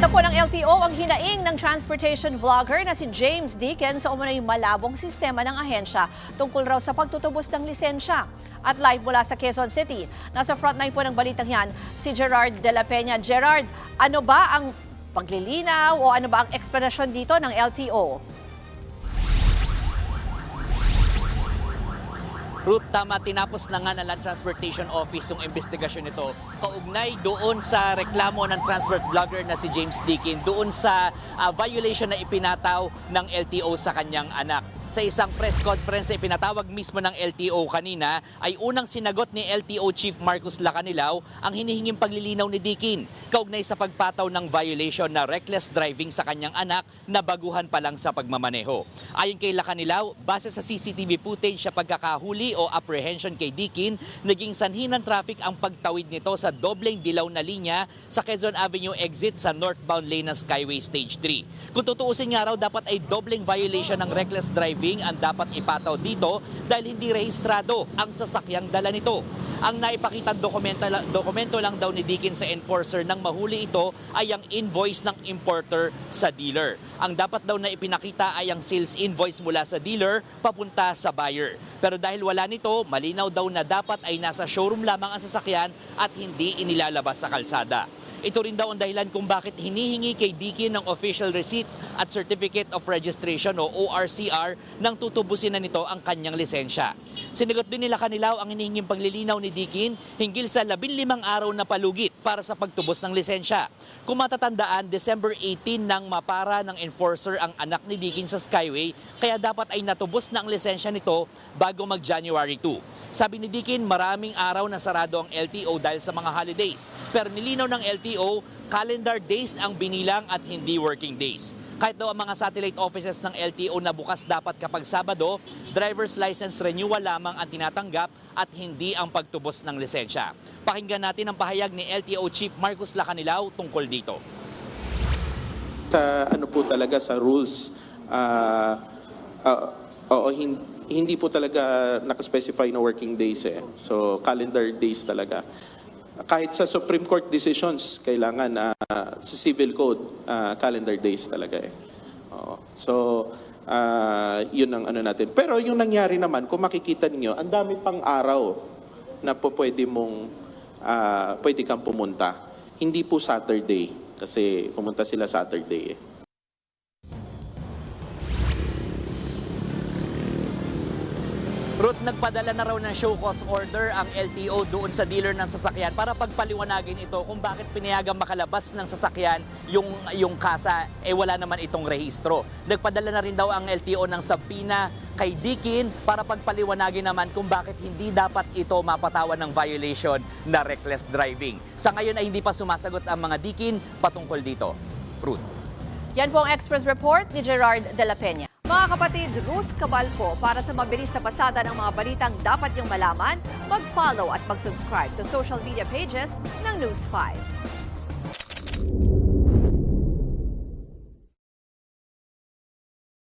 Ikinda po ng LTO ang hinaing ng transportation vlogger na si James Deacon sa umunoy malabong sistema ng ahensya tungkol raw sa pagtutubos ng lisensya. At live mula sa Quezon City, nasa frontline po ng balitang yan, si Gerard de la Peña. Gerard, ano ba ang paglilinaw o ano ba ang eksplanasyon dito ng LTO? Ruth, tama, tinapos na nga ng Land Transportation Office yung investigasyon nito kaugnay doon sa reklamo ng transport vlogger na si James Deacon doon sa violation na ipinataw ng LTO sa kanyang anak. Sa isang press conference na ipinatawag mismo ng LTO kanina ay unang sinagot ni LTO Chief Marcos Lacanilaw ang hinihinging paglilinaw ni Deacon kaugnay sa pagpataw ng violation na reckless driving sa kanyang anak na baguhan pa lang sa pagmamaneho. Ayon kay Lacanilaw, base sa CCTV footage sa pagkakahuli o apprehension kay Deacon, naging sanhi ng traffic ang pagtawid nito sa dobleng dilaw na linya sa Quezon Avenue exit sa northbound lane ng Skyway Stage 3. Kung tutuusin nga raw, dapat ay dobleng violation ng reckless driving ang dapat ipataw dito dahil hindi rehistrado ang sasakyang dala nito. Ang naipakitang dokumento lang daw ni Deacon sa enforcer nang mahuli ito ay ang invoice ng importer sa dealer. Ang dapat daw na ipinakita ay ang sales invoice mula sa dealer papunta sa buyer. Pero dahil wala nito, malinaw daw na dapat ay nasa showroom lamang ang sasakyan at hindi inilalabas sa kalsada. Ito rin daw ang dahilan kung bakit hinihingi kay Deacon ng official receipt at certificate of registration o ORCR nang tutubusin na nito ang kanyang lisensya. Sinagot din nila Lacanilaw ang hinihinging paglilinaw ni Deacon hinggil sa 15 araw na palugit para sa pagtubos ng lisensya. Kung matatandaan, December 18 nang mapara ng enforcer ang anak ni Deacon sa Skyway, kaya dapat ay natubos na ang lisensya nito bago mag-January 2. Sabi ni Deacon, maraming araw na sarado ang LTO dahil sa mga holidays. Pero nilinaw ng LTO, calendar days ang binilang at hindi working days. Kahit daw ang mga satellite offices ng LTO na bukas dapat kapag Sabado, driver's license renewal lamang ang tinatanggap at hindi ang pagtubos ng lisensya. Pakinggan natin ang pahayag ni LTO Chief Marcos Lacanilaw tungkol dito. Sa ano po talaga sa rules, hindi po talaga nakaspecify na working days eh. So calendar days talaga. Kahit sa Supreme Court decisions, kailangan sa civil code, calendar days talaga eh. So, yun ang ano natin. Pero yung nangyari naman, kung makikita niyo, ang dami pang araw na po pwede kang pumunta. Hindi po Saturday, kasi pumunta sila Saturday eh. Ruth, nagpadala na raw ng show cause order ang LTO doon sa dealer ng sasakyan para pagpaliwanagin ito kung bakit pinayagang makalabas ng sasakyan yung kasa wala naman itong rehistro. Nagpadala na rin daw ang LTO ng subpoena kay Deacon para pagpaliwanagin naman kung bakit hindi dapat ito mapatawan ng violation na reckless driving. Sa ngayon ay hindi pa sumasagot ang mga Deacon patungkol dito. Ruth. Yan po ang Express Report ni Gerard de la Peña. Mga kapatid, Ruth Cabalco, para sa mabilis na pasada ng mga balitang dapat niyong malaman, mag-follow at mag-subscribe sa social media pages ng News 5.